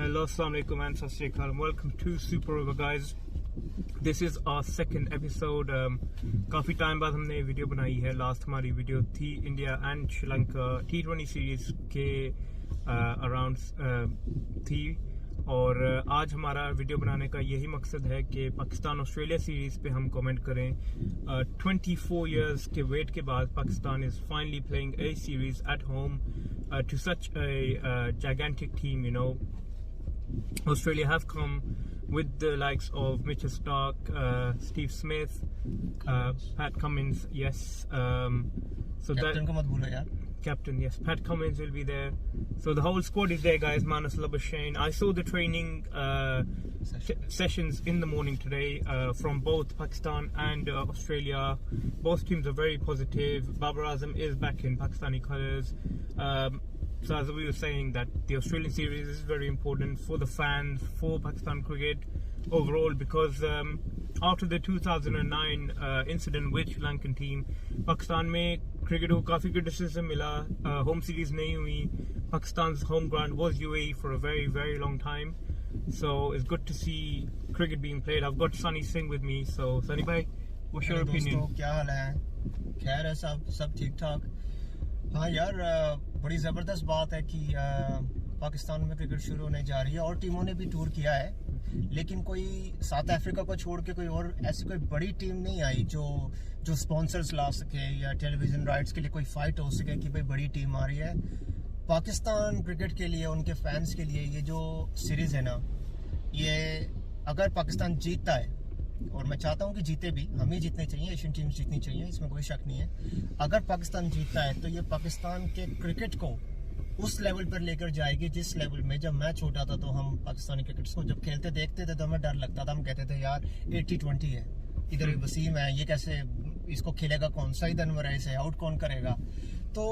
Hello, assalamu alaikum and sat sri akal. Welcome to Super Over, guys. This is our second episode. काफ़ी time बाद हमने video बनाई है. Last हमारी video थी India and Sri Lanka T20 series के around थी, और आज हमारा वीडियो बनाने का यही मकसद है कि पाकिस्तान ऑस्ट्रेलिया सीरीज़ पे हम कमेंट करें. 24 years के वेट के बाद Pakistan is finally playing a series at home to such a gigantic team, you know. Australia have come with the likes of Mitchell Starc, Steve Smith, Pat Cummins, yes. So Captain को मत भूलो यार. Captain, yes. Pat Cummins will be there. So the whole squad is there, guys. Manus Labuschagne. I saw the training sessions in the morning today from both Pakistan and Australia. Both teams are very positive. Babar Azam is back in Pakistani colours. So as we were saying, that the Australian series is very important for the fans, for Pakistan cricket overall, because after the 2009 incident with Sri Lankan team, Pakistan में cricket को काफ़ी criticism मिला. Home series नहीं हुई. Pakistan's home ground was UAE for a very, very long time. So it's good to see cricket being played. I've got Sunny Singh with me. So Sunny bhai, what's your opinion? क्या हाल है? खैर है, सब ठीक ठाक. हाँ यार, बड़ी ज़बरदस्त बात है कि पाकिस्तान में क्रिकेट शुरू होने जा रही है, और टीमों ने भी टूर किया है, लेकिन कोई साउथ अफ्रीका को छोड़ के कोई और ऐसी कोई बड़ी टीम नहीं आई जो स्पॉन्सर्स ला सके या टेलीविजन राइट्स के लिए कोई फाइट हो सके कि भाई बड़ी टीम आ रही है. पाकिस्तान क्रिकेट के लिए, उनके फैंस के लिए ये जो सीरीज़ है ना, ये अगर पाकिस्तान जीतता है, और मैं चाहता हूं कि जीते भी, हमें जीतने चाहिए, एशियन टीम्स जीतनी चाहिए, इसमें कोई शक नहीं है. अगर पाकिस्तान जीतता है तो ये पाकिस्तान के क्रिकेट को उस लेवल पर लेकर जाएगी जिस लेवल में जब मैं छोटा था तो हम पाकिस्तानी क्रिकेट को जब खेलते देखते थे तो हमें डर लगता था. हम कहते थे यार 80-20 है, इधर वसीम है, ये कैसे इसको खेलेगा कौन, सईद अनवर है, इसे आउट कौन करेगा. तो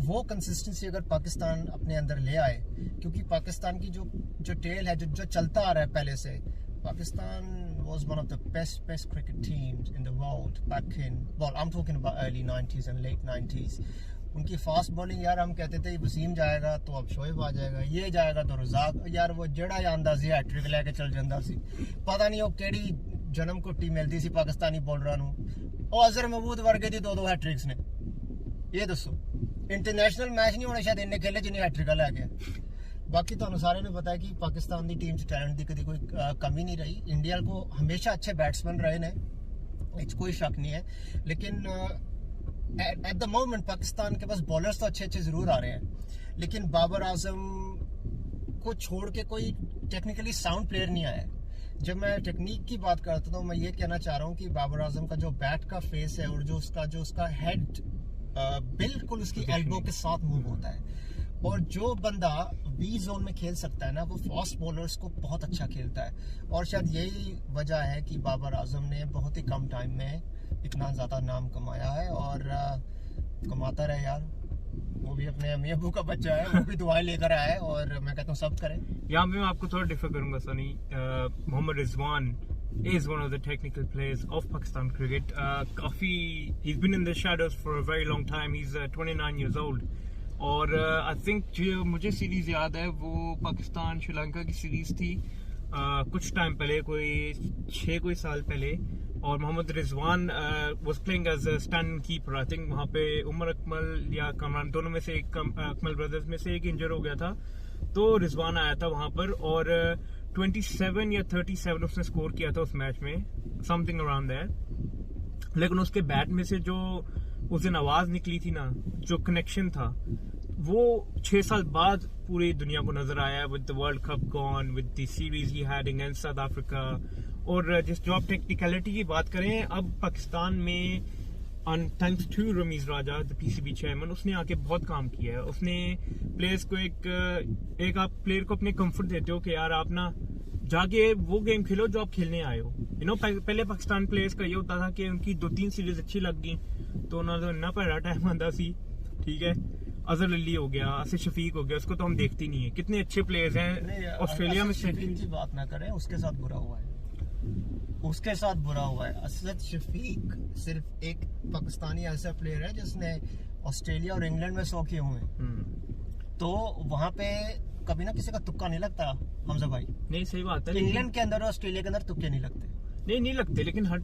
वो कंसिस्टेंसी अगर पाकिस्तान अपने अंदर ले आए, क्योंकि पाकिस्तान की जो टेल है, जो चलता आ रहा है पहले से, Pakistan was one of the best cricket teams in the world back in, well, I'm talking about early 90s and late 90s. उनकी फास्ट बॉलिंग यार, हम कहते थे वसीम जाएगा तो अब शोएब आ जाएगा, ये जाएगा तो रज़ाक, यार वो जड़ा आंदा सी हैट्रिक लेके चल जांदा सी. पता नहीं वो केड़ी जन्म कुट्टी मिलती सी पाकिस्तानी बॉलरां नूं. ਉਹ अजहर महमूद वर्गे दी दो हैट्रिक्स ने. ये दसो इंटरनेशनल मैच नहीं होने शायद इन्ने खेले जिन्नी हैट्रिकां लै गया. बाकी तो सारे ने बताया कि पाकिस्तान की टीम टैलेंट की कभी कोई कमी नहीं रही. इंडिया को हमेशा अच्छे बैट्समैन रहे ने, कोई शक नहीं है, लेकिन एट द मोमेंट पाकिस्तान के पास बॉलर्स तो अच्छे जरूर आ रहे हैं, लेकिन बाबर आजम को छोड़ के कोई टेक्निकली साउंड प्लेयर नहीं आया. जब मैं टेक्निक की बात करता हूँ, मैं ये कहना चाह रहा हूँ कि बाबर आजम का जो बैट का फेस है और जो उसका हेड बिल्कुल उसकी एल्बो के साथ मूव होता है, और जो बंदा बी जोन में खेल सकता है ना, वो फास्ट बॉलर्स को बहुत अच्छा खेलता है. और शायद यही वजह है कि बाबर आजम ने बहुत ही कम टाइम में इतना ज़्यादा नाम कमाया है, और कमाता रहे यार. वो भी अपने अम्मी अबू का बच्चा है, वो भी दुआएं लेकर आया है, और मैं कहता हूँ सब करें. यहाँ पे मैं आपको थोड़ा डिफर करूंगा Sunny. Mohammad Rizwan is one of the technical players of Pakistan cricket. He's been in the shadows for a very long time. He's 29 years old. और आई थिंक जो मुझे सीरीज़ याद है वो पाकिस्तान श्रीलंका की सीरीज़ थी कुछ टाइम पहले, कोई साल पहले, और Mohammad Rizwan was playing as a stand keeper. I think वहाँ पे उमर अकमल या कमरान, दोनों में से एक, अकमल ब्रदर्स में से एक इंजर हो गया था, तो रिजवान आया था वहाँ पर, और 27 या 37 उसने स्कोर किया था उस मैच में, समथिंग अराउंड दैट. लेकिन उसके बैट में से जो उस दिन आवाज़ निकली थी ना, जो कनेक्शन था, वो 6 साल बाद पूरी दुनिया को नजर आया. With the world cup gone, with the series he had against south Africa. और जो आप टेक्निकलिटी की बात करें, अब पाकिस्तान में thanks to Ramiz Raja, the PCB chairman, उसने आके बहुत काम किया है. उसने प्लेयर्स को एक आप प्लेयर को अपने कंफर्ट देते हो कि यार आप ना जाके वो गेम खेलो जो आप खेलने आए हो. यू नो, पहले पाकिस्तान प्लेयर्स का ये होता था कि उनकी 2-3 सीरीज अच्छी लग गई तो ना पहला टाइम आंदा सी, ठीक है, अजहर अली हो गया, आसिफ शफीक हो गया, उसको तो हम देखते नहीं है. कितने अच्छे प्लेयर्स हैं ऑस्ट्रेलिया में. शफीक की बात ना करें, उसके साथ बुरा हुआ है. असद शफीक सिर्फ एक पाकिस्तानी ऐसा प्लेयर है जिसने ऑस्ट्रेलिया और इंग्लैंड में 100 किए हुए हैं. तो वहाँ पे कभी ना किसी का तुक्का नहीं लगता हमजा भाई। नहीं सही बात है, इंग्लैंड के अंदर और ऑस्ट्रेलिया के अंदर तुक्के नहीं लगते। नहीं लगते, लेकिन हर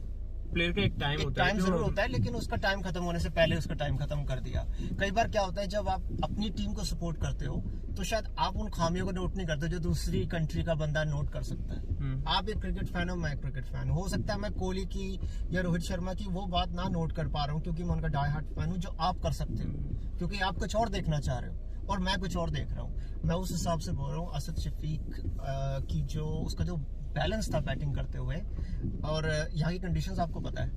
प्लेयर का एक टाइम होता है, टाइम जरूर होता है, लेकिन उसका टाइम खत्म होने से पहले उसका टाइम खत्म कर दिया। कई बार क्या होता है, जब आप अपनी टीम को सपोर्ट करते हो तो शायद आप उन खामियों को नोट नहीं करते जो दूसरी कंट्री का बंदा नोट कर सकता है। आप एक क्रिकेट फैन हो, मैं क्रिकेट फैन हो सकता है मैं कोहली की या रोहित शर्मा की वो बात ना नोट कर पा रहा हूँ क्योंकि मैं उनका डाई हार्ट फैन हूँ, जो आप कर सकते हो क्योंकि आप कुछ और देखना चाह रहे हो और मैं कुछ और देख रहा हूँ। मैं उस हिसाब से बोल रहा हूँ असद शफीक की जो उसका जो बैलेंस था बैटिंग करते हुए, और यहाँ की कंडीशंस आपको पता है,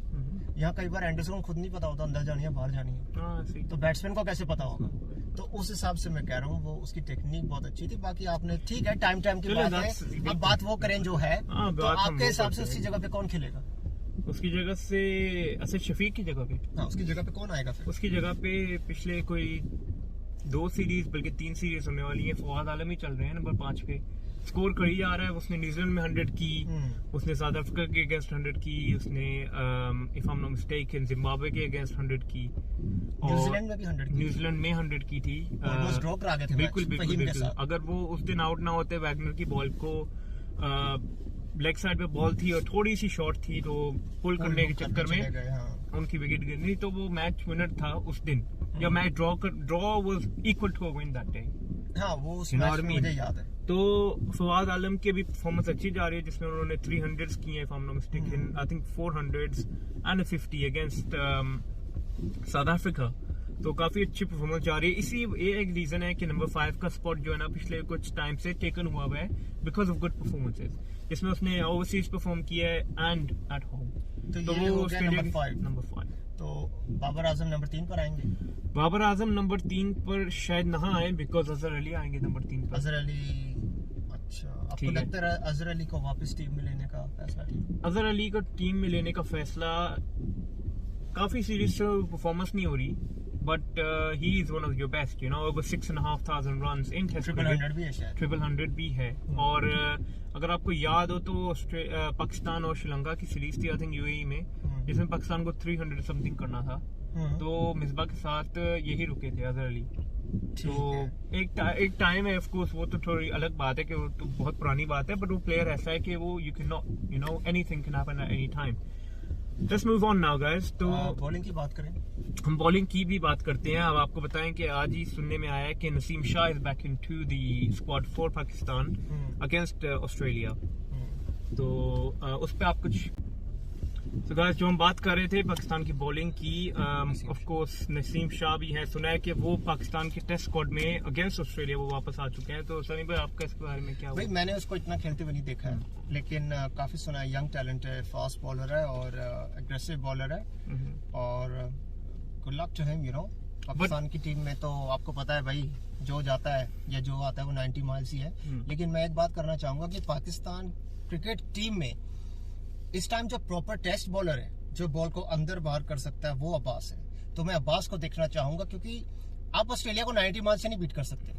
यहाँ कई बार एंडरसन को खुद नहीं पता होता अंदर जानी है बाहर जानी है, तो बैट्समैन को कैसे पता होगा। तो उस हिसाब से मैं कह रहा हूँ वो उसकी टेक्निक बहुत अच्छी थी। बाकी आपने ठीक है, टाइम की बात है, अब बात वो करें जो है, तो आपके हिसाब से उसकी जगह पे कौन खेलेगा? उसकी जगह से असद शफीक की जगह पे, हाँ, उसकी जगह पे कौन आएगा फिर? उसकी जगह पे पिछले कोई 2 सीरीज बल्कि 3 सीरीज होने वाली है, फवाद आलम ही चल रहे हैं नंबर 5 पे, स्कोर कर ही आ रहा है। उसने न्यूजीलैंड में 100 की, उसने साउथ अफ्रीका के अगेंस्ट 100 की, उसने if I am not mistaken Zimbabwe के अगेंस्ट 100 की, और न्यूजीलैंड में भी 100 की, न्यूजीलैंड में 100 की थी। ऑलमोस्ट ड्रॉ करा गए थे बिल्कुल। अगर वो उस दिन आउट ना होते, वैगनर की बॉल को लेग साइड पे बॉल थी और थोड़ी सी शॉट थी, तो पुल करने के चक्कर में उनकी विकेट गिर गई, तो वो मैच विनर था उस दिन, या match draw was equal to a win that day. हाँ, वो उस मैच में मुझे याद है। तो फवाद आलम की भी परफॉर्मेंस अच्छी जा रही है, जिसमें उन्होंने 300s की है, if I'm not mistaken, I think 400s and a 50 against south Africa. तो काफी अच्छी परफॉर्मेंस जा रही है। इसी ये एक रीजन है कि नंबर 5 का स्पॉट जो है ना पिछले कुछ टाइम से टेकन हुआ है बिकॉज ऑफ गुड परफॉर्मेंसेस, जिसमें उसने ओवरसीज परफॉर्म किया है एंड एट होम। तो वो नंबर 5। तो बाबर आजम नंबर 3 पर आएंगे। बाबर आजम नंबर 3 पर शायद ना आए, बिकॉज अजहर अली आएंगे नंबर 3 पर। अजहर अली, अच्छा, आपको लगता है अजहर अली को वापस टीम में लेने का फैसला ठीक? अजहर अली को टीम में लेने का फैसला, काफी सीरीज से परफॉर्मेंस नहीं हो रही, but he is one of your best, you know, over 6,500 runs in test cricket, 100 भी है शायद, 100 भी है। और अगर आपको याद हो तो पाकिस्तान और श्रीलंका की सीरीज थी आई थिंक यूएई में, जिसमें पाकिस्तान को 300 समथिंग करना था, तो मिसबा के साथ यही रुके थे अजहर अली। तो एक टाइम है, ऑफ कोर्स वो तो थोड़ी अलग बात है कि वो तो बहुत पुरानी बात है, बट वो प्लेयर ऐसा है कि वो you can not, you know, anything can happen at any time. Let's move on now guys. तो बॉलिंग की बात करें, हम बॉलिंग की भी बात करते हैं। अब आपको बताएं कि आज ही सुनने में आया है कि Naseem Shah is back into the squad for Pakistan against Australia. तो उस पे आप कुछ, तो गाइस जो हम बात कर रहे थे पाकिस्तान की बॉलिंग की, ऑफ कोर्स नसीम शाह भी है, सुना है कि वो पाकिस्तान के टेस्ट स्क्वाड में अगेंस्ट ऑस्ट्रेलिया वो वापस आ चुके हैं। तो सनी भाई आपका इसके बारे में क्या हुआ? भाई मैंने उसको इतना खेलते हुए नहीं देखा है, लेकिन काफी सुना है, यंग टैलेंट है, फास्ट बॉलर है और एग्रेसिव बॉलर है, और good luck to him, you know. Pakistan की टीम में तो आपको पता है भाई, जो जाता है या जो आता है वो 90 माइल्स ही है। लेकिन मैं एक बात करना चाहूंगा कि पाकिस्तान क्रिकेट टीम में इस टाइम जो प्रॉपर टेस्ट बॉलर है, जो बॉल को अंदर बाहर कर सकता है, वो अब्बास है। तो मैं अब्बास को देखना चाहूंगा, क्योंकि आप ऑस्ट्रेलिया को 90 माइल्स से नहीं बीट कर सकते।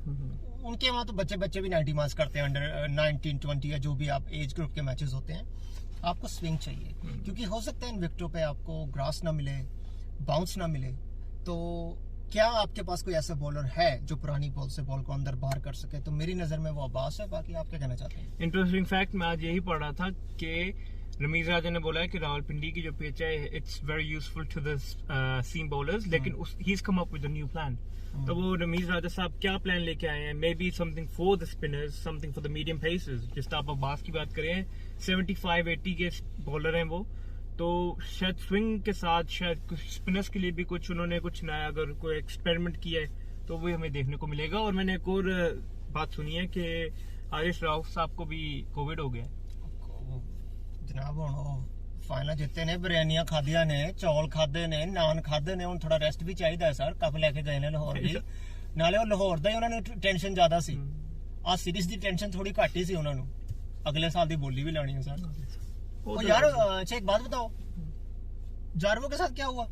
उनके वहां तो बच्चे भी 90 माइल्स करते हैं, अंडर 19, 20 या जो भी आप एज ग्रुप के मैचेस होते हैं। आपको स्विंग चाहिए, क्योंकि हो सकता है इन विकेटों पे आपको ग्रास ना मिले, बाउंस ना मिले। तो क्या आपके पास कोई ऐसा बॉलर है जो पुरानी बॉल से बॉल को अंदर बाहर कर सके? तो मेरी नजर में वो अब्बास है। बाकी आप क्या कहना चाहते हैं? इंटरेस्टिंग फैक्ट, मैं आज यही पढ़ रहा था कि रमीज राजा ने बोला है कि रावलपिंडी की जो पिच है it's very useful to the seam bowlers, लेकिन he is come up with a new plan. तो वो रमीज राजा साहब क्या प्लान लेके आए हैं? May be something for the spinners, something for the medium pacers. जिस तरह आप अब्बास की बात करें, 75-80 के बॉलर हैं वो, तो शायद स्विंग के साथ शायद कुछ स्पिनर्स के लिए भी कुछ उन्होंने कुछ नया अगर कोई एक्सपेरिमेंट किया है तो वो हमें देखने को मिलेगा। और मैंने एक और बात सुनी है कि हारिस राउफ साहब को भी कोविड हो गया। जनाब हुण फाइनल जिते ने, बिरयानियां खादियां ने, चौल खादे ने, नान खादे ने, हुण थोड़ा रेस्ट भी चाहिए सर। कप लेके गए ने लाहौर भी, नाले वो लाहौर दा ही उन्होंने टेंशन ज्यादा सी, आ सीरीज दी टेंशन थोड़ी घट ही सी उन्होंने। अगले साल दी बोली भी लानी है सर। ओ यार, अच्छा एक बात बताओ, जारवो के साथ क्या हुआ?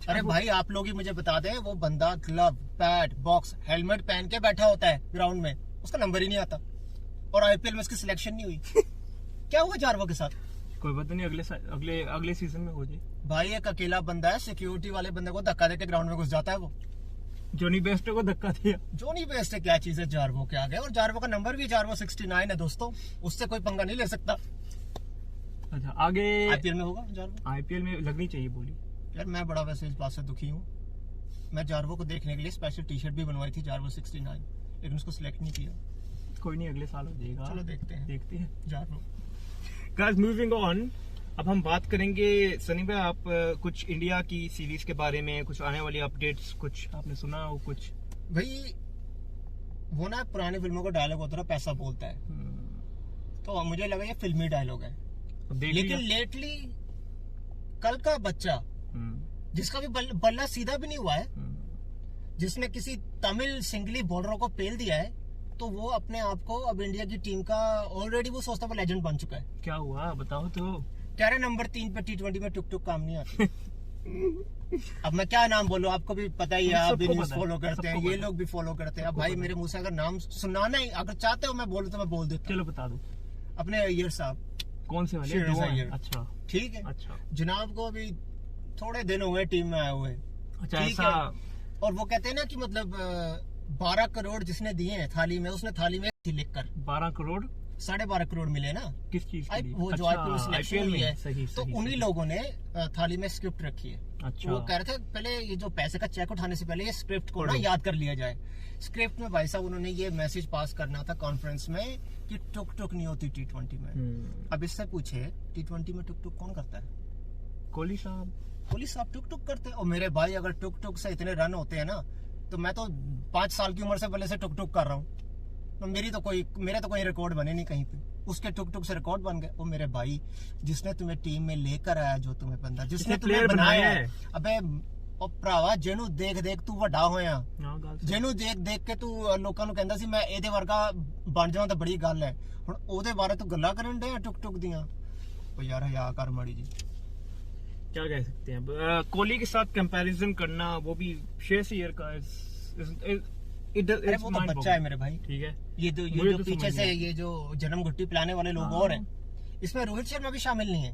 अरे भाई आप लोग ही मुझे बता दें, वो बंदा ग्लव, पैड, बॉक्स, हेलमेट पहन के बैठा होता है ग्राउंड में, उसका नंबर ही नहीं आता, और आईपीएल में उसकी सिलेक्शन नहीं हुई। क्या हुआ जारवो के साथ? कोई पता नहीं, अगले सीजन में हो जाए। भाई एक अकेला बंदा है, सिक्योरिटी वाले बंदे को धक्का देके ग्राउंड में घुस जाता है वो। जोनी बेस्टो को धक्का दिया। जोनी बेस्टो क्या चीज है जार्वो के आगे, और जार्वो का नंबर भी जार्वो 69 है दोस्तों, उससे कोई पंगा नहीं ले सकता। अच्छा आगे आईपीएल में होगा जार्वो, आईपीएल में लगनी चाहिए बोली। यार मैं बड़ा वैसे इस बात से दुखी हूँ, मैं जार्वो को देखने के लिए स्पेशल टी शर्ट भी बनवाई थी जार्वो 69, लेकिन उसको सिलेक्ट नहीं किया। कोई नहीं, अगले साल हो जाएगा। चलो देखते हैं जार्वो। गाइस मूविंग ऑन, अब हम बात करेंगे सनी भाई, आप कुछ इंडिया की सीरीज के बारे में, कुछ आने वाली अपडेट्स कुछ आपने सुना हो कुछ? भाई वो ना पुरानी फिल्मों का डायलॉग होता है पैसा बोलता है, तो मुझे लगा ये फिल्मी डायलॉग है, लेकिन लेटली कल का बच्चा जिसका भी बल्ला सीधा भी नहीं हुआ है, जिसने किसी तमिल सिंगली बॉलरों को पेल दिया है, तो वो अपने आप को अब इंडिया की टीम का ऑलरेडी वो सोचता है लेजेंड बन चुका है। क्या हुआ बताओ तो। कह रहे नंबर 3 पे T20 में टुक टुक काम नहीं आता। अब मैं क्या नाम बोलूं, आपको भी पता ही है, आप भी न्यूज़ फॉलो करते हैं, ये लोग भी फॉलो करते हैं। अब भाई मेरे मुंह से अगर नाम सुनाना ही अगर चाहते हो मैं बोलूं तो मैं बोल देता हूं। चलो बता दो। अपने अय्यर साहब। कौन से वाले? अय्यर। अच्छा ठीक है। अच्छा जनाब को अभी थोड़े दिन हुए टीम में आए हुए। अच्छा ऐसा। और वो कहते हैं ना कि मतलब 12 करोड़ जिसने दिए हैं थाली में, उसने थाली में लिख कर 12 करोड़ 12.5 करोड़ मिले ना, किस चीज के लिए? वो जो आईपीएल सिलेक्शन हुई है, तो उन्हीं लोगों ने थाली में स्क्रिप्ट रखी है। अच्छा। वो कह रहे थे पहले ये जो पैसे का चेक उठाने से पहले ये स्क्रिप्ट को ना याद कर लिया जाए। स्क्रिप्ट में भाई साहब उन्होंने ये मैसेज पास करना था कॉन्फ्रेंस में कि टुक टुक नहीं होती T20 में। अब इससे पूछे T20 में टुक टुक कौन करता है? कोहली साहब। कोहली साहब टुक टुक करते हैं। और मेरे भाई अगर टुक टुक से इतने रन होते हैं ना, तो मैं तो 5 साल की उम्र से पहले से टुक टुक कर रहा हूँ, तो मेरा तो कोई रिकॉर्ड बने नहीं कहीं पे, उसके टुक टुक से रिकॉर्ड बन गए। वो मेरे भाई जिसने तुम्हें टीम में लेकर आया, जो तुम्हें बंदा जिसने तुम्हें बनाया है, अबे ਉਹ ਭਰਾਵਾ ਜਿਹਨੂੰ ਦੇਖ ਦੇਖ ਤੂੰ ਵੱਡਾ ਹੋਇਆ, ਜਿਹਨੂੰ ਦੇਖ ਦੇਖ ਕੇ ਤੂੰ ਲੋਕਾਂ ਨੂੰ ਕਹਿੰਦਾ ਸੀ ਮੈਂ ਇਹਦੇ ਵਰਗਾ ਬਣ ਜਾਵਾਂ ਤਾਂ ਬੜੀ ਗੱਲ ਹੈ, ਹੁਣ ਉਹਦੇ ਬਾਰੇ ਤੂੰ ਗੱਲਾਂ ਕਰਨ ਡਿਆ ਟੁਕ ਟੁਕ ਦੀਆਂ। ਉਹ ਯਾਰ ਹਯਾ ਕਰ ਮਾੜੀ ਜੀ। क्या कह सकते हैं, कोहली के साथ कंपैरिजन करना, वो भी 6 ईयर का अरे वो तो बच्चा है मेरे भाई। ठीक है। ये जो पीछे से ये जो जन्म घुट्टी पिलाने वाले लोग और हैं, इसमें रोहित शर्मा भी शामिल नहीं है।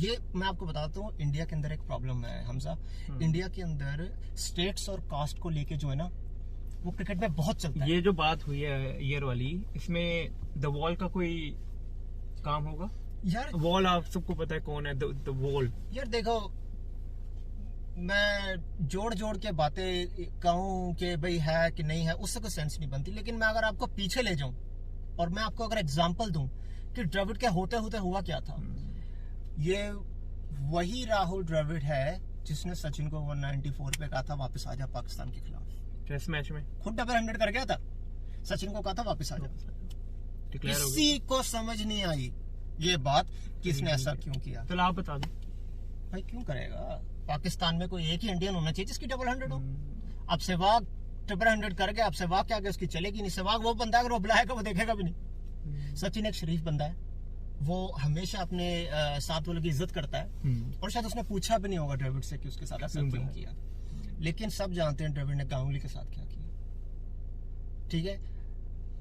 ये मैं आपको बताता हूँ, इंडिया के अंदर एक प्रॉब्लम है हमजा। इंडिया के अंदर स्टेट्स और कास्ट को लेके जो है ना, वो क्रिकेट में बहुत चलता है। ये जो बात हुई है ईयर वाली, इसमें द वॉल का कोई काम होगा? यार वॉल आप सबको पता है कौन है, द वॉल। यार देखो, मैं जोड़ जोड़ के बातें कहूँ कि भाई है कि नहीं है, उससे कोई सेंस नहीं बनती। लेकिन मैं अगर आपको पीछे ले जाऊं और मैं आपको अगर एग्जांपल दूं कि द्रविड़ के होते होते हुआ क्या था, ये वही राहुल द्रविड़ है जिसने सचिन को 194 पे कहा था वापस आ जा पाकिस्तान के खिलाफ टेस्ट मैच में, खुद डबल 100 कर गया था, सचिन को कहा था वापस आ जा। किसी को समझ नहीं आई ये बात, किसने ऐसा क्यों किया। चलो आप बता दो भाई, क्यों करेगा? पाकिस्तान में कोई एक ही इंडियन होना चाहिए जिसकी डबल 100 हो। अब सहवाग ट्रिपल 100 कर गया, अब सहवाग क्या उसकी चलेगी नहीं। सहवाग वो बंदा अगर वो बुलाएगा वो देखेगा भी नहीं। सचिन एक शरीफ बंदा है, वो हमेशा अपने साथ वालों की इज्जत करता है, और शायद उसने पूछा भी नहीं होगा द्रविड़ से कि उसके साथ ऐसा क्यों किया। लेकिन सब जानते हैं द्रविड़ ने गांगुली के साथ क्या किया। ठीक है,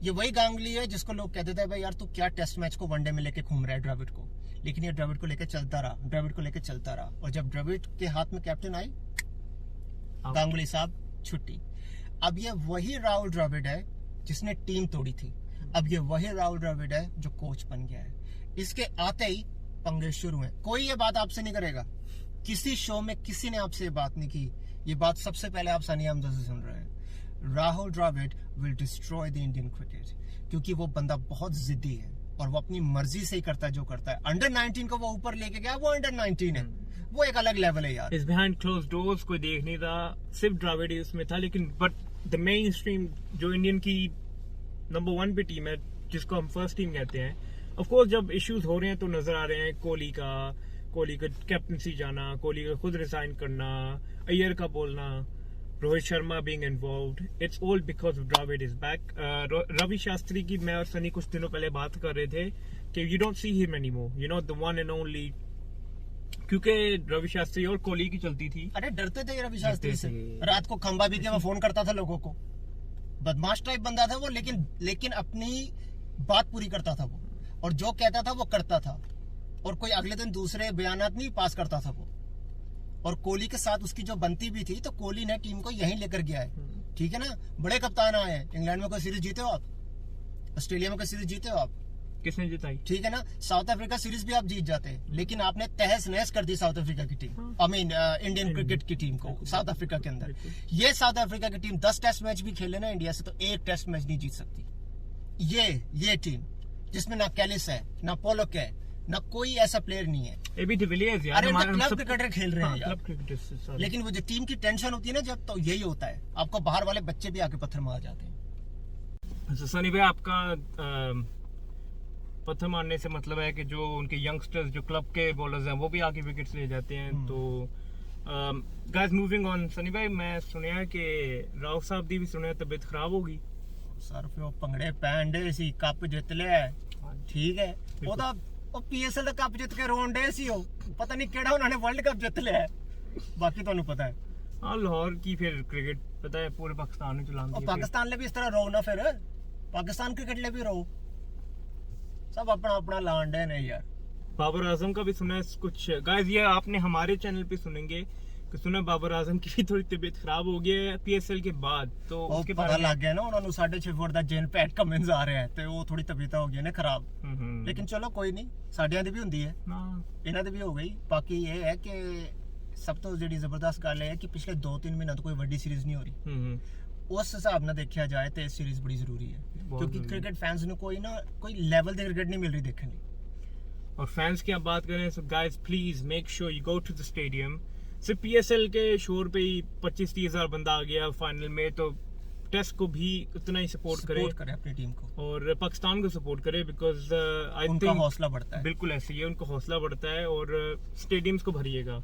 ये वही गांगुली है जिसको लोग कहते थे भाई यार तू क्या टेस्ट मैच को वनडे में लेके घूम रहा है द्रविड़ को। लेकिन ये द्रविड़ को लेके चलता रहा, और जब द्रविड़ के हाथ में कैप्टन आई, गांगुली साहब छुट्टी। अब ये वही राहुल द्रविड़ है जिसने टीम तोड़ी थी, अब ये वही राहुल द्रविड़ है जो कोच बन गया है। इसके आते ही पंगे शुरू हैं। कोई ये बात आपसे नहीं करेगा, किसी शो में किसी ने आपसे ये बात नहीं की। ये बात सबसे पहले आप सनी हमजा से सुन रहे हैं। Rahul Dravid will destroy the Indian cricket, क्योंकि वो बंदा बहुत जिद्दी है और वो अपनी मर्जी से ही करता है जो करता है। अंडर 19 को वो ऊपर लेके गया, वो अंडर 19 है, वो एक अलग लेवल है यार। इस बिहाइंड क्लोज डोर्स कोई देख नहीं था, सिर्फ द्रविड़ ही उसमें था। लेकिन बट द मेन स्ट्रीम जो इंडियन की नंबर 1 पे टीम है, जिसको हम फर्स्ट टीम कहते हैं, ऑफ कोर्स जब इश्यूज हो रहे हैं तो नजर आ रहे हैं कोहली का कैप्टनसी जाना, कोहली का खुद रिजाइन करना, अय्यर का बोलना, Rohit Sharma being involved, it's all because of Dravid is back. Ravi Shastri की मैं और सनी कुछ दिनों पहले बात कर रहे थे कि you don't see him anymore, you know the one and only, क्योंकि रवि शास्त्री और कोहली की चलती थी। अरे डरते थे रवि शास्त्री से, रात को खंबा भी के वो फोन करता था लोगों को, बदमाश टाइप बंदा था वो, लेकिन अपनी बात पूरी करता था वो, और जो कहता था वो करता था, और कोई अगले दिन दूसरे बयानात नहीं पास करता था वो। और कोहली के साथ उसकी जो बनती भी थी, तो कोहली ने टीम को यहीं लेकर गया है, ठीक है ना। बड़े कप्तान आए हैं, इंग्लैंड में कोई सीरीज जीते हो आप, ऑस्ट्रेलिया में कोई सीरीज जीते हो आप, किसने जिताई? ठीक है ना। साउथ अफ्रीका सीरीज भी आप जीत जाते हैं, लेकिन आपने तहस नहस कर दी साउथ अफ्रीका की team, I mean Indian cricket की टीम को साउथ अफ्रीका के अंदर। ये साउथ अफ्रीका की टीम 10 टेस्ट मैच भी खेले ना इंडिया से, तो एक टेस्ट मैच नहीं जीत सकती। ये टीम जिसमें ना कैलिस है, ना पोलक है, ना कोई ऐसा प्लेयर नहीं है। एबी डिविलियर्स यार, अरे क्लब क्रिकेटर खेल रहे हैं यार। क्लब क्रिकेटर, लेकिन वो जो टीम की टेंशन होती है ना जब, तो यही होता है, आपको बाहर वाले बच्चे भी आके पत्थर मार जाते हैं। सनी भाई, आपका पत्थर मारने से मतलब है कि जो उनके यंगस्टर्स जो क्लब के बॉलर्स हैं वो भी आके विकेट्स ले जाते हैं। तो गाइस मूविंग ऑन, सनी भाई मैं सुनया कि राव साहब दी भी सुनया तबीयत खराब होगी सर, फिर वो पंगड़े पैन डे सी, कप जित लिया, ठीक है। वो तो ਉਹ ਪੀਐਸਐਲ ਦਾ ਕੱਪ ਜਿੱਤ ਕੇ ਰੋਣ ਡੇ ਸੀ, ਉਹ ਪਤਾ ਨਹੀਂ ਕਿਹੜਾ ਉਹਨਾਂ ਨੇ ਵਰਲਡ ਕੱਪ ਜਿੱਤ ਲਿਆ, ਬਾਕੀ ਤੁਹਾਨੂੰ ਪਤਾ ਹੈ। हाँ, लाहौर की फिर क्रिकेट पता है पूरे पाकिस्तान में चलाती है। पाकिस्तान ले भी इस तरह रो ना, फिर पाकिस्तान क्रिकेट ले भी रो, सब अपना अपना लैंड है नहीं यार। बाबर आजम का भी सुना है कुछ गाइस, ये आपने हमारे चैनल पे सुनेंगे कि सुना बाबर आजम की भी थोड़ी तबीयत खराब हो गई है पीएसएल के बाद, तो उसके पता लग गया ना उन्होंने 6.5 फुट ਦਾ ਜੇਨ ਪੈਟ ਕਮਿੰਸ ਆ ਰਿਹਾ ਹੈ, ਤੇ ਉਹ ਥੋੜੀ ਤਬੀਅਤ ਹੋ ਗਈ ਨੇ ਖਰਾਬ। ਲੇਕਿਨ ਚਲੋ ਕੋਈ ਨਹੀਂ, ਸਾਡਿਆਂ ਦੀ ਵੀ ਹੁੰਦੀ ਹੈ, ਇਹਨਾਂ ਦੀ ਵੀ ਹੋ ਗਈ। ਬਾਕੀ ਇਹ ਹੈ ਕਿ ਸਭ ਤੋਂ ਜਿਹੜੀ ਜ਼ਬਰਦਸਤ ਗੱਲ ਹੈ ਕਿ ਪਿਛਲੇ 2-3 ਮਹੀਨਿਆਂ ਤੋਂ ਕੋਈ ਵੱਡੀ ਸੀਰੀਜ਼ ਨਹੀਂ ਹੋ ਰਹੀ। ਉਸ ਹਿਸਾਬ ਨਾਲ ਦੇਖਿਆ ਜਾਏ ਤੇ ਇਹ ਸੀਰੀਜ਼ ਬੜੀ ਜ਼ਰੂਰੀ ਹੈ, ਕਿਉਂਕਿ क्रिकेट फैंस ਨੂੰ कोई लेवल ਦੀ क्रिकेट नहीं मिल रही देखने ਲਈ। और फैंस की आप बात करें, so guys please make sure you go to the stadium. सिर्फ पीएसएल के शोर पे ही 25-30 हजार बंदा आ गया फाइनल में, तो टेस्ट को भी उतना ही सपोर्ट करे अपनी टीम को, और पाकिस्तान को सपोर्ट करे, बिकॉज आई उनका हौसला बढ़ता है। बिल्कुल ऐसे ही है, उनका हौसला बढ़ता है, और स्टेडियम्स को भरिएगा।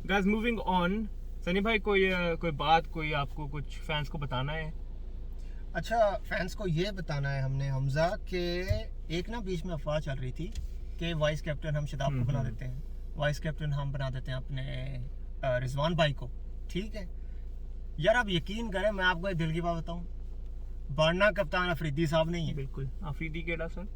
गाइस मूविंग ऑन, सनी भाई कोई बात, कोई आपको कुछ फैंस को बताना है? अच्छा, फैंस को ये बताना है हमने हमजा के एक ना बीच में अफवाह चल रही थी कि वाइस कैप्टन हम शदाब को बना देते हैं, वाइस कैप्टन हम बना देते हैं अपने रिजवान भाई को, ठीक है यार। आप यकीन करें, मैं आपको एक दिल की बात बताऊं, बनना कप्तान अफरीदी साहब नहीं है। बिल्कुल, अफरीदी केड़ा सर?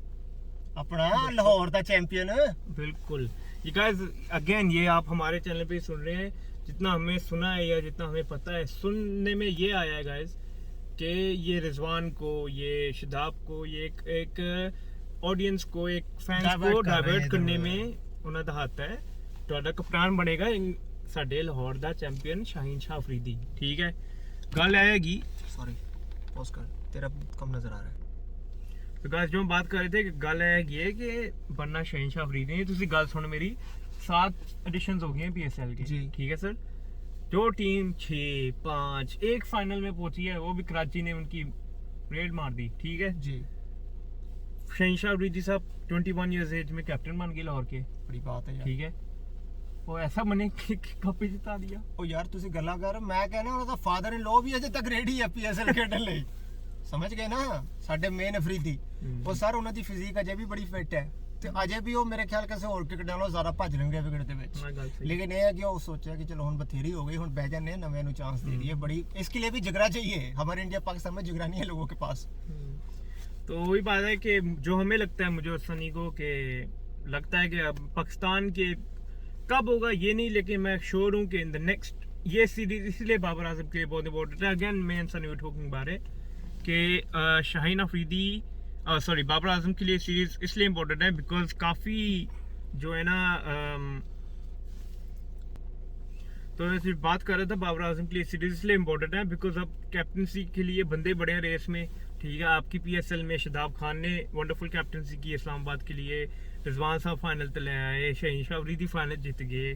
अपना लाहौर का चैंपियन। बिल्कुल, ये गाइस अगेन ये आप हमारे चैनल पे सुन रहे हैं, जितना हमें सुना है या जितना हमें पता है, सुनने में ये आया है गाइस कि ये रिजवान को, ये शदाब को, ये एक ऑडियंस को, एक फैंस को डाइवर्ट करने में उन्होंने ਦਾ ਹੱਥ ਹੈ। ਤੁਹਾਡਾ ਕਪਤਾਨ ਬਣੇਗਾ ਸਾਡੇ ਲਾਹੌਰ ਦਾ ਚੈਂਪੀਅਨ शाहीन शाह अफरीदी, ठीक है। गल आएगी, सॉरी पॉज कर, तेरा कम नजर आ रहा है। तो गाइस जो हम बात कर रहे थे कि गल आएगी है कि बनना शाहीन शाह अफरीदी। तुसी गल सुन मेरी, 7 एडिशंस हो गए हैं पीएसएल की, ठीक है सर। जो टीम 6-5 एक फाइनल में पहुंची है, वो भी कराची ने उनकी रेड मार दी, ठीक है जी। शाहीन शाह अफरीदी साहब 21 ईयर्स एज में कैप्टन बन गए लाहौर के, बड़ी बात है यार, ठीक है। वो ऐसा बने कि कप ही जिता दिया। ओ यार ਤੁਸੀਂ ਗੱਲਾਂ ਕਰ, ਮੈਂ ਕਹਿੰਦਾ ਉਹਦਾ ਫਾਦਰ ਇਨ ਲੋ ਵੀ ਅਜੇ ਤੱਕ ਰੈਡੀ ਹੈ ਪੀਐਸਐਲ ਖੇਡਣ ਲਈ, ਸਮਝ ਗਏ ਨਾ ਸਾਡੇ ਮੇਨ ਅਫਰੀਦੀ। ਉਹ ਸਰ ਉਹਨਾਂ ਦੀ ਫਿਜ਼ੀਕ ਅਜੇ ਵੀ ਬੜੀ ਫਿੱਟ ਹੈ, ਤੇ ਅਜੇ ਵੀ ਉਹ ਮੇਰੇ ਖਿਆਲ ਕਿਸੇ ਹੋਰ ਕ੍ਰਿਕਟ ਨਾਲੋਂ ਜ਼ਿਆਦਾ ਭੱਜ ਲੈਣਗੇ ਵਿਕਟ ਦੇ ਵਿੱਚ। ਲੇਕਿਨ ਇਹ ਹੈ ਕਿ ਉਹ ਸੋਚਿਆ ਕਿ ਚਲੋ ਹੁਣ ਬਥੇਰੀ ਹੋ गई, ਹੁਣ ਬਹਿ ਜਾਂਦੇ ਨਵੇਂ ਨੂੰ ਚਾਂਸ ਦੇ ਦਈਏ। बड़ी इसके लिए भी जिगरा चाहिए, हमारे इंडिया पाकिस्तान में जिगरा नहीं है लोगों के पास। तो वही बात है कि जो हमें लगता है, मुझे और सनी को, कि लगता है कि अब पाकिस्तान के कब होगा ये नहीं, लेकिन मैं श्योर हूँ कि इन द नेक्स्ट ये सीरीज इसलिए बाबर आजम के लिए बहुत इंपॉर्टेंट है। अगेन मैं एंड सनी वर टॉकिंग बारे कि शाहीन अफरीदी सॉरी बाबर आजम के लिए सीरीज इसलिए इंपॉर्टेंट है बिकॉज काफ़ी जो है ना तो मैं सिर्फ बात कर रहा था, बाबर आजम के लिए सीरीज इसलिए इंपॉर्टेंट है बिकॉज अब कैप्टनसी के लिए बंदे बड़े हैं रेस में, ठीक है। आपकी पीएसएल में शदाब खान ने वंडरफुल कैप्टनसी की इस्लामाबाद के लिए, रिजवान साहब फाइनल तक ले आए, शाहीन शाह अफरीदी फाइनल जीत गए,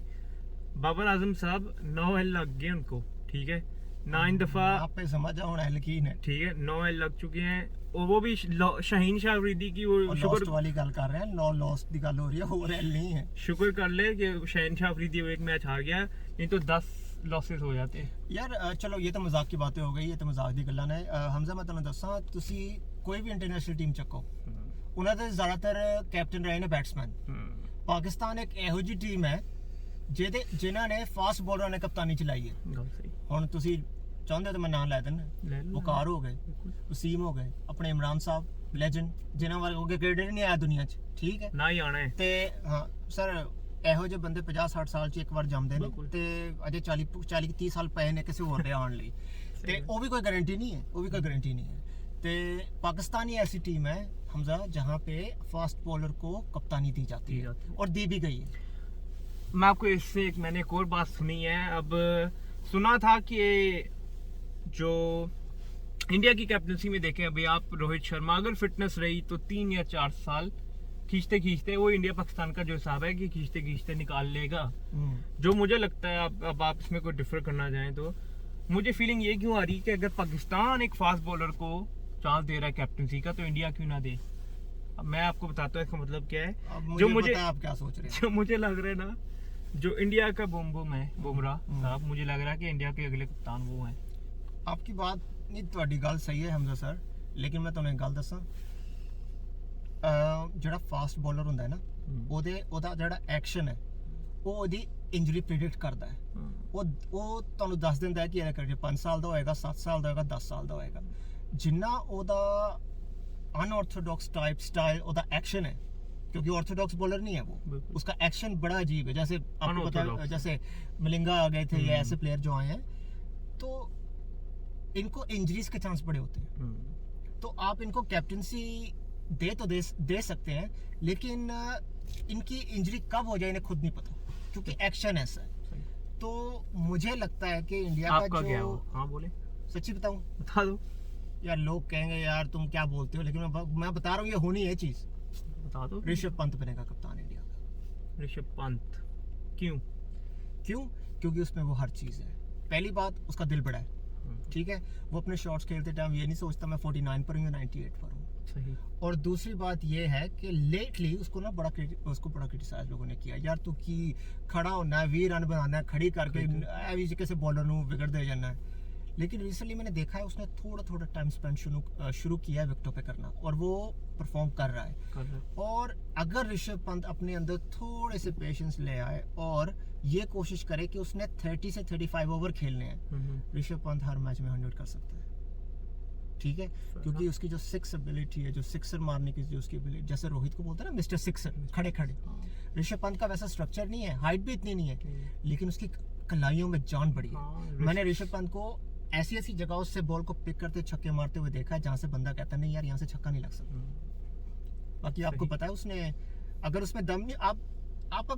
बाबर आजम साहब 9 एल लग गए उनको, ठीक है। 9 दफा आप पे समझ आओ एल की है, ठीक है, 9 एल लग चुके हैं, और वो भी शाहीन शाह अफरीदी की वो शुक्र वाली गल कर रहे हैं, नो लॉस दी गल हो रही है, और एल नहीं है। शुक्र कर ले कि शाहीन शाह अफरीदी एक मैच हार गया, नहीं तो 10 लॉसेस हो जाते यार। चलो ये तो मजाक की बातें हो गई, ये तो मजाक दी गल्लां ने। हमजा मैं तुहानू दस्सां, तुसी कोई भी इंटरनेशनल टीम ਚੱਕੋ, ਉਹਨਾਂ ਦੇ ਜ਼ਿਆਦਾਤਰ ਕੈਪਟਨ ਰਹੇ ਨੇ ਬੈਟਸਮੈਨ। ਪਾਕਿਸਤਾਨ ਇੱਕ ਇਹੋ ਜਿਹੀ ਟੀਮ ਹੈ ਜਿਨ੍ਹਾਂ ਨੇ ਫਾਸਟ ਬੋਲਰਾਂ ਨੇ ਕਪਤਾਨੀ ਚਲਾਈ ਹੈ। ਹੁਣ ਤੁਸੀਂ ਚਾਹੁੰਦੇ ਤਾਂ ਮੈਂ ਨਾਮ ਲੈ ਦਿੰਦਾ, ਵਕਾਰ ਹੋ ਗਏ, ਵਸੀਮ ਹੋ ਗਏ, ਆਪਣੇ ਇਮਰਾਨ ਸਾਹਿਬ ਲੈਜੈਂਡ, ਜਿਨ੍ਹਾਂ ਵਰਗੇ ਕ੍ਰਿਕਟਰ ਨਹੀਂ ਆਇਆ ਦੁਨੀਆ 'ਚ, ਠੀਕ ਹੈ ਨਾ ਹੀ ਆਣਾ ਹੈ। ਤੇ ਹਾਂ ਸਰ ਇਹੋ ਜਿਹੇ ਬੰਦੇ 50-60 ਸਾਲ 'ਚ ਇੱਕ ਵਾਰ ਜੰਮਦੇ ਨੇ ਬਿਲਕੁਲ। ਤੇ ਅਜੇ 40-30 ਸਾਲ ਪਏ ਨੇ ਕਿਸੇ ਹੋਰ ਦੇ ਆਉਣ ਲਈ ਤੇ ਉਹ ਵੀ ਕੋਈ ਗਾਰੰਟੀ ਨਹੀਂ ਹੈ, ਉਹ ਵੀ ਕੋਈ गारंटी नहीं है। तो पाकिस्तान ही ऐसी टीम है हमजा जहाँ पे फास्ट बॉलर को कप्तानी दी जाती है और दी भी गई है। मैं आपको इससे मैंने एक और बात सुनी है। अब सुना था कि जो इंडिया की कैप्टनसी में देखें, अभी आप रोहित शर्मा अगर फिटनेस रही तो 3 या 4 साल खींचते खींचते वो इंडिया पाकिस्तान का जो हिसाब है कि खींचते खींचते निकाल लेगा। जो मुझे लगता है, अब आप इसमें कोई डिफर करना चाहें तो मुझे फीलिंग ये क्यों आ रही है कि अगर पाकिस्तान एक फास्ट बॉलर को चांस दे रहा है कैप्टनसी का तो इंडिया क्यों ना दे। अब मैं आपको बताता हूँ इसका मतलब क्या है। जो मुझे आप क्या सोच रहे हैं, जो मुझे लग रहा है ना, जो इंडिया का बुमबुम है बुमराह साहब, मुझे लग रहा है कि इंडिया के अगले कप्तान वो हैं। आपकी बात नहीं, ਤੁਹਾਡੀ ਗੱਲ ਸਹੀ ਹੈ ਹਮਜ਼ਾ ਸਰ, ਲੇਕਿਨ ਮੈਂ ਤੁਹਾਨੂੰ ਇੱਕ ਗੱਲ ਦੱਸਾਂ, ਜਿਹੜਾ ਫਾਸਟ ਬੋਲਰ ਹੁੰਦਾ ਹੈ ਨਾ, ਉਹਦਾ ਜਿਹੜਾ ਐਕਸ਼ਨ ਹੈ ਉਹ ਉਹਦੀ ਇੰਜਰੀ ਪ੍ਰਿਡਿਕਟ ਕਰਦਾ ਹੈ। ਉਹ ਤੁਹਾਨੂੰ ਦੱਸ ਦਿੰਦਾ ਹੈ ਕਿ ਇਹ ਕਰਕੇ 5 ਸਾਲ ਦਾ ਹੋਏਗਾ, 7 ਸਾਲ ਦਾ ਹੋਏਗਾ, 10 ਸਾਲ ਦਾ ਹੋਏਗਾ। ਜਿੰਨਾ ਉਹਦਾ अनऑर्थोडॉक्स टाइप स्टाइल ਉਹਦਾ एक्शन है, क्योंकि ऑर्थोडॉक्स बॉलर नहीं है वो, उसका एक्शन बड़ा अजीब है। जैसे आपको पता है, जैसे मिलिंगा आ गए थे या ऐसे प्लेयर जो आए हैं, तो इनको इंजरीज के चांस बड़े होते हैं। तो आप इनको कैप्टनसी दे तो दे सकते हैं, लेकिन इनकी इंजरी कब हो जाए इन्हें खुद नहीं पता, क्योंकि एक्शन ऐसा है। तो मुझे लगता है कि इंडिया का जो, हाँ बोले, सच्ची बताऊं, बता दो यार, लोग कहेंगे यार तुम क्या बोलते हो, लेकिन मैं बता रहा हूँ ये होनी है चीज। बता दो। ऋषभ पंत बनेगा कप्तान इंडिया का। ऋषभ पंत क्यों? क्योंकि उसमें वो हर चीज है। पहली बात, उसका दिल बड़ा है, ठीक है। वो अपने शॉट्स खेलते टाइम ये नहीं सोचता मैं 49 पर हूँ या 98 पर हूँ। सही। और दूसरी बात ये है कि लेटली उसको ना बड़ा क्रिटिसाइज लोगों ने किया, यार तू की खड़ा होना है, 20 रन बनाना है, खड़ी करके किसी बॉलर ਨੂੰ ਵਿਗੜ ਦੇ ਜਾਣਾ है। लेकिन रिसेंटली मैंने देखा है उसने थोड़ा टाइम स्पेंड शुरू किया है विकेटों पे करना, और वो परफॉर्म कर रहा है। और अगर ऋषभ पंत अपने अंदर थोड़े से पेशेंस ले आए और ये कोशिश करे कि उसने 30 से 35 ओवर खेलने हैं, ऋषभ पंत हर मैच में 100 कर सकता है, ठीक है। क्योंकि उसकी जो सिक्स एबिलिटी है, जो सिक्सर मारने की जो उसकी एबिलिटी, जैसे रोहित को बोलते हैं ना मिस्टर सिक्सर, खड़े ऋषभ पंत का वैसा स्ट्रक्चर नहीं है, हाइट भी इतनी नहीं है, लेकिन उसकी कलाइयों में जान बड़ी है। मैंने ऋषभ पंत को ऐसी जगहों से बॉल को पिक करते छक्के मारते हुए देखा है जहां से बंदा कहता नहीं यार यहाँ से छक्का नहीं लग सकता। बाकी आपको पता है उसने, अगर उसमें दम नहीं, आप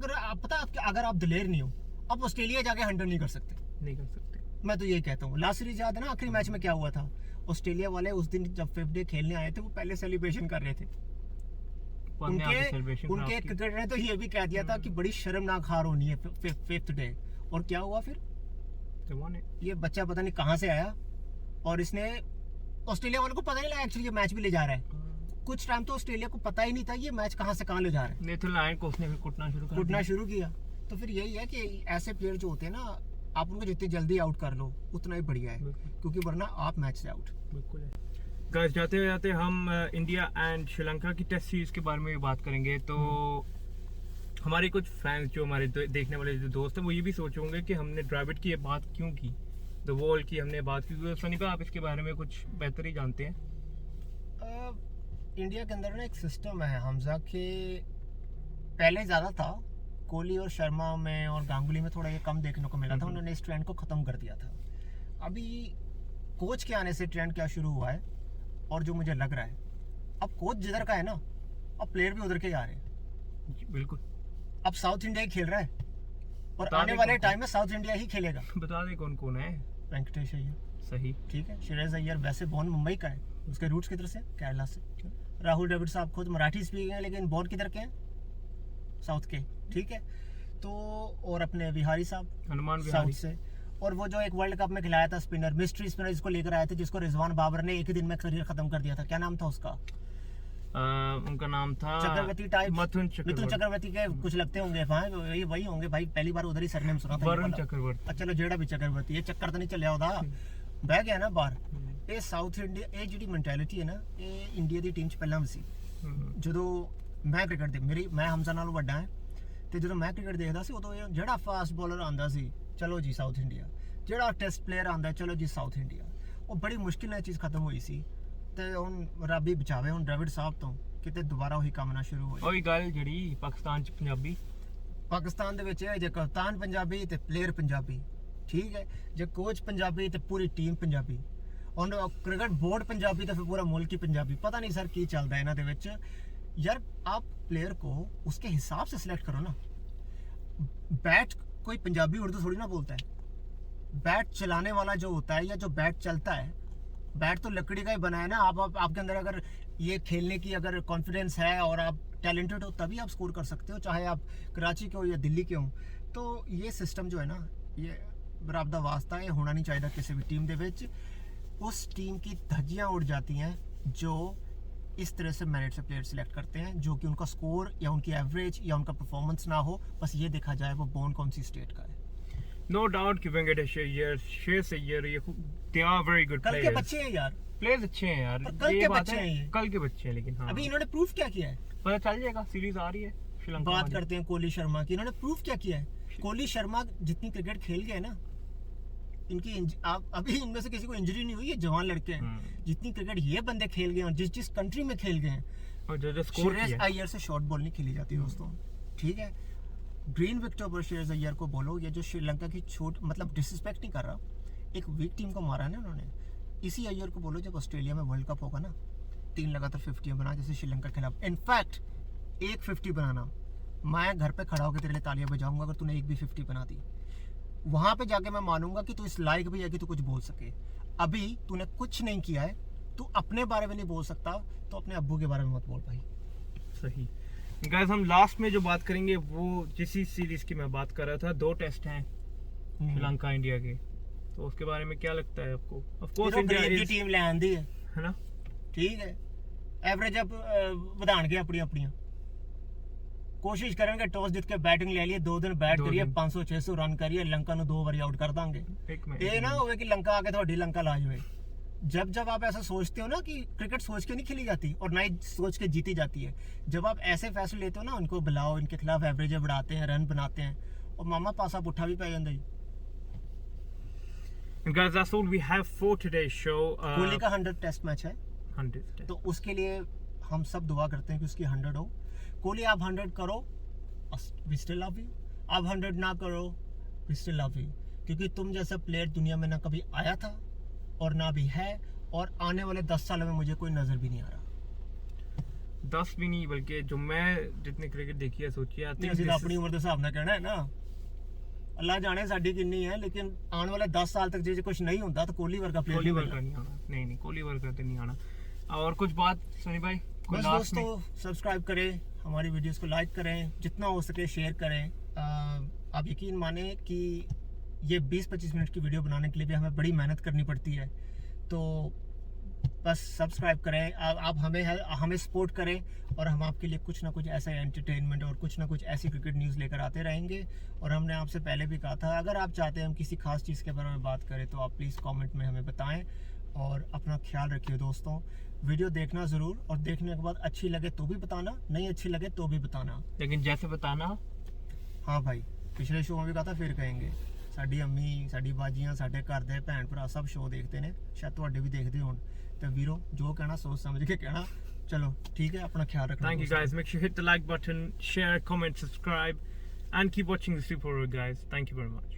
अगर आप दिलेर नहीं हो, आप ऑस्ट्रेलिया जाके 100 नहीं कर सकते। मैं तो यही कहता हूँ। लास्ट सीरीज याद है ना, आखिरी मैच में क्या हुआ था, ऑस्ट्रेलिया वाले उस दिन जब 5th डे खेलने आए थे, वो पहले सेलिब्रेशन कर रहे थे। उनके क्रिकेटर ने तो ये भी कह दिया था कि बड़ी शर्मनाक हार होनी है 5th डे। और क्या हुआ फिर, ये बच्चा पता नहीं कहां से आया और इसने, ऑस्ट्रेलिया वालों को पता नहीं लगा एक्चुअली ये मैच भी ले जा रहा है। कुछ टाइम तो ऑस्ट्रेलिया को पता ही नहीं था ये मैच कहां से कहां ले जा रहा है। नेथन लायन को उसने भी कुटना शुरू किया। तो फिर यही है कि ऐसे प्लेयर जो होते हैं ना, आप उनको जितनी जल्दी आउट कर लो उतना ही बढ़िया है, क्योंकि वरना आप मैच से आउट। बिल्कुल है। जाते हम इंडिया एंड श्रीलंका की टेस्ट सीरीज के बारे में भी बात करेंगे। तो हमारे कुछ फैंस, जो हमारे देखने वाले जो दोस्त हैं, वो ये भी सोचे होंगे कि हमने ड्राविड की बात क्यों की, द वॉल की हमने बात की। तो सनी भाई, आप इसके बारे में कुछ बेहतर ही जानते हैं। इंडिया के अंदर ना एक सिस्टम है हमजा के, पहले ज़्यादा था, कोहली और शर्मा में और गांगुली में थोड़ा ये कम देखने को मिला था, उन्होंने इस ट्रेंड को ख़त्म कर दिया था। अभी कोच के आने से ट्रेंड क्या शुरू हुआ है, और जो मुझे लग रहा है, अब कोच जिधर का है ना, अब प्लेयर भी उधर के जा रहे हैं। बिल्कुल। अब साउथ इंडिया ही खेल रहा है, और आने वाले टाइम में साउथ इंडिया ही खेलेगा। बता दे कौन कौन है। वेंकटेश अय्यर, सही, ठीक है। श्रेयस अय्यर वैसे बोर्न मुंबई का है, उसके रूट्स किधर से, केरला से। राहुल द्रविड़ साहब खुद मराठी स्पीकिंग है, लेकिन बोर्न किधर के हैं, साउथ के, ठीक है। तो और अपने विहारी साहब, हनुमान साउथ से। और वो जो एक वर्ल्ड कप में खिलाया था स्पिनर, मिस्ट्री स्पिनर जिसको लेकर आए थे, जिसको रिजवान बाबर ने एक ही दिन में करियर खत्म कर दिया था, क्या नाम था उसका? उनका नाम था चक्रवर्ती टाइप, मिथुन चक्रवर्ती के कुछ लगते होंगे, वही होंगे भाई। पहली बार उधर ही सरनेम सुना था, वरुण चक्रवर्ती। चलो जेड़ा भी चक्रवर्ती, ये चक्कर तो नहीं चलिया ਉਹਦਾ, ਬਹਿ ਗਿਆ ਨਾ ਬਾਹਰ। ਇਹ ਸਾਊਥ ਇੰਡੀਆ, ਇਹ ਜਿਹੜੀ ਮੈਂਟੈਲਿਟੀ ਹੈ ਨਾ, ਇਹ ਇੰਡੀਆ ਦੀ ਟੀਮ 'ਚ ਪਹਿਲਾਂ ਵੀ ਸੀ। ਜਦੋਂ ਮੈਂ ਕ੍ਰਿਕਟ ਦੇ, ਮੈਂ ਹਮਜ਼ਾ ਨਾਲੋਂ ਵੱਡਾ ਹਾਂ, ਤੇ ਜਦੋਂ ਮੈਂ ਕ੍ਰਿਕਟ ਦੇਖਦਾ ਸੀ, ਉਦੋਂ ਜਿਹੜਾ ਫਾਸਟ ਬੋਲਰ ਆਂਦਾ ਸੀ, ਚਲੋ ਜੀ ਸਾਊਥ ਇੰਡੀਆ, ਜਿਹੜਾ ਟੈਸਟ ਪਲੇਅਰ ਆਂਦਾ, ਚਲੋ ਜੀ ਸਾਊਥ ਇੰਡੀਆ। ਉਹ ਬੜੀ ਮੁਸ਼ਕਿਲ ਨਾਲ ਚੀਜ਼ ਖਤਮ ਹੋਈ ਸੀ, ਤੇ ਹੁਣ ਰੱਬ ਹੀ ਬਚਾਵੇ ਹੁਣ ਡ੍ਰਵਿਡ ਸਾਹਿਬ ਤੋਂ, ਕਿਤੇ ਦੁਬਾਰਾ ਉਹੀ ਕੰਮ ਨਾ ਸ਼ੁਰੂ ਹੋਏ। ਉਹੀ ਗੱਲ ਜਿਹੜੀ ਪਾਕਿਸਤਾਨ 'ਚ ਪੰਜਾਬੀ ਪਾਕਿਸਤਾਨ ਦੇ ਵਿੱਚ ਇਹ ਜੇ ਕਪਤਾਨ ਪੰਜਾਬੀ ਤੇ ਪਲੇਅਰ ਪੰਜਾਬੀ, ਠੀਕ ਹੈ, ਜੇ ਕੋਚ ਪੰਜਾਬੀ ਤੇ ਪੂਰੀ ਟੀਮ ਪੰਜਾਬੀ, ਔਰ ਕ੍ਰਿਕਟ ਬੋਰਡ ਪੰਜਾਬੀ ਤੇ ਫਿਰ ਪੂਰਾ ਮੁਲਕ ਹੀ ਪੰਜਾਬੀ। ਪਤਾ ਨਹੀਂ ਸਰ ਕੀ ਚੱਲਦਾ ਇਹਨਾਂ ਦੇ ਵਿੱਚ यार। आप प्लेयर को उसके हिसाब से सिलेक्ट करो ना। बैट कोई पंजाबी उर्दू थोड़ी ना बोलता है। बैट चलाने वाला जो होता है या जो बैट चलता है, बैट तो लकड़ी का ही बना है ना। आपके अंदर अगर ये खेलने की अगर कॉन्फिडेंस है और आप टैलेंटेड हो तभी आप स्कोर कर सकते हो, चाहे आप कराची के हो या दिल्ली के हो। तो ये सिस्टम जो है ना, ये बराबर वास्ता है, होना नहीं चाहिए किसी भी टीम के विच। उस टीम की धज्जियाँ उड़ जाती हैं जो इस तरह से मेरिट से प्लेयर सिलेक्ट करते हैं, जो कि उनका स्कोर या उनकी एवरेज या उनका परफॉर्मेंस ना हो, बस ये देखा जाए वो बोर्न कौन सी स्टेट का है। No doubt कि वेंकटेश अय्यर, श्रेयस अय्यर, ये they are very good कल players. के बच्चे हैं यार, प्लेयर्स अच्छे हैं यार, पर कल ये के बात बच्चे है, हैं ये। कल के बच्चे हैं, लेकिन हाँ अभी इन्होंने प्रूफ क्या किया है? पता चल जाएगा, सीरीज आ रही है श्रीलंका बात वाली। करते हैं कोहली शर्मा की। इन्होंने प्रूफ क्या किया है? कोहली शर्मा जितनी क्रिकेट खेल गए ना, इनकी अभी इनमें से किसी को इंजरी नहीं हुई, ये जवान लड़के हैं। जितनी क्रिकेट ये बंदे खेल गए और जिस कंट्री में खेल गए हैं, और जो स्कोर श्रेयस किया अय्यर से शॉर्ट बॉल नहीं खेली जाती दोस्तों, ठीक है। ग्रीन विकेट पर श्रेयस अय्यर को बोलो, ये जो श्रीलंका की छोट मतलब डिसरिस्पेक्ट नहीं कर रहा, एक वीक टीम को मारा है ना उन्होंने। इसी अय्यर को बोलो जब ऑस्ट्रेलिया में वर्ल्ड कप होगा ना, 3 लगातार 50 बना जैसे श्रीलंका के खिलाफ। इनफैक्ट एक 50 बनाना, मैं घर पे खड़ा होकर तेरे लिए तालियां बजाऊंगा अगर तूने एक भी 50 बना दी। वहां पे जाके मैं मानूंगा कि तू इस लायक भी है कि तू कुछ बोल सके। अभी तूने कुछ नहीं किया है, तू अपने बारे में नहीं बोल सकता, तो अपने अब्बू के बारे में मत बोल भाई। सही। गाइस हम लास्ट में जो बात करेंगे वो जिस सीरीज की मैं बात कर रहा था, 2 टेस्ट हैं श्रीलंका इंडिया के, तो उसके बारे में क्या लगता है आपको? ऑफ कोर्स इंडिया की टीम ले आंदी है ना, ठीक है। एवरेज अब ਵਧਾਣਗੇ ਆਪਣੀਆਂ कोशिश करेंगे, टॉस जीत के बैटिंग ले लिए, 2 दिन बैट करिए, 500-600 रन करिए, लंका ਨੂੰ 2 ਵਾਰੀ ਆਊਟ ਕਰ ਦਾਂਗੇ। ਇਹ ਨਾ ਹੋਵੇ कि लंका आके ਤੁਹਾਡੀ लंका ला जाए। जब आप ऐसा सोचते हो ना कि क्रिकेट सोच के नहीं खेली जाती और ना ही सोच के जीती जाती है, जब आप ऐसे फैसले लेते हो ना, उनको बुलाओ, इनके खिलाफ एवरेज बढ़ाते हैं, रन बनाते हैं, और मामा पासा पुट्ठा भी पै जाता है। Guys, that's all we have for today's show. Kohli का 100 टेस्ट मैच है, 100 तो उसके लिए हम सब दुआ करते हैं कि उसकी 100 हो। कोहली आप 100 करो, we still love you। आप 100 ना करो, we still love you, क्योंकि तुम जैसा प्लेयर दुनिया में ना कभी आया था और ना भी है, और आने वाले 10 सालों में मुझे कोई नजर भी नहीं आ रहा। 10 भी नहीं, बल्कि जो मैं जितनी क्रिकेट देखी है, सोचिए ਅਸੀਂ ਤਾਂ ਆਪਣੀ ਉਮਰ ਦੇ ਹਿਸਾਬ ਨਾਲ ਕਹਿਣਾ ਹੈ ਨਾ, ਅੱਲਾ ਜਾਣੇ ਸਾਡੀ ਕਿੰਨੀ ਹੈ, लेकिन आने वाले 10 साल तक ਜੇ कुछ नहीं ਹੁੰਦਾ तो कोहली वर्गा प्लेयर कोहली वर्गा नहीं आना, नहीं कोहली वर्गा तो नहीं आना। और कुछ बात सनी भाई, बस दोस्तों सब्सक्राइब करें, हमारी वीडियोस को लाइक करें, जितना हो सके शेयर करें। आप यकीन माने कि ये 20-25 मिनट की वीडियो बनाने के लिए भी हमें बड़ी मेहनत करनी पड़ती है, तो बस सब्सक्राइब करें, आप हमें सपोर्ट करें, और हम आपके लिए कुछ ना कुछ ऐसा एंटरटेनमेंट और कुछ ना कुछ ऐसी क्रिकेट न्यूज़ लेकर आते रहेंगे। और हमने आपसे पहले भी कहा था, अगर आप चाहते हैं हम किसी खास चीज़ के बारे में बात करें तो आप प्लीज़ कमेंट में हमें बताएं, और अपना ख्याल रखिए दोस्तों। वीडियो देखना ज़रूर, और देखने के बाद अच्छी लगे तो भी बताना, नहीं अच्छी लगे तो भी बताना, लेकिन जैसे बताना। हाँ भाई, पिछले शो में भी कहा था, फिर कहेंगे। साडी अम्मी, साडी बाजियां, साडे घर दे भैन भरा सब शो देखते हैं, शायद तुहाडे भी देखते होण, तो वीरो जो कहना सोच समझ के कहना। चलो ठीक है, अपना ख्याल रखना। Thank you guys, make sure you hit the like button, share, comment, subscribe, and keep watching the Super Bowl, guys. Thank you very much.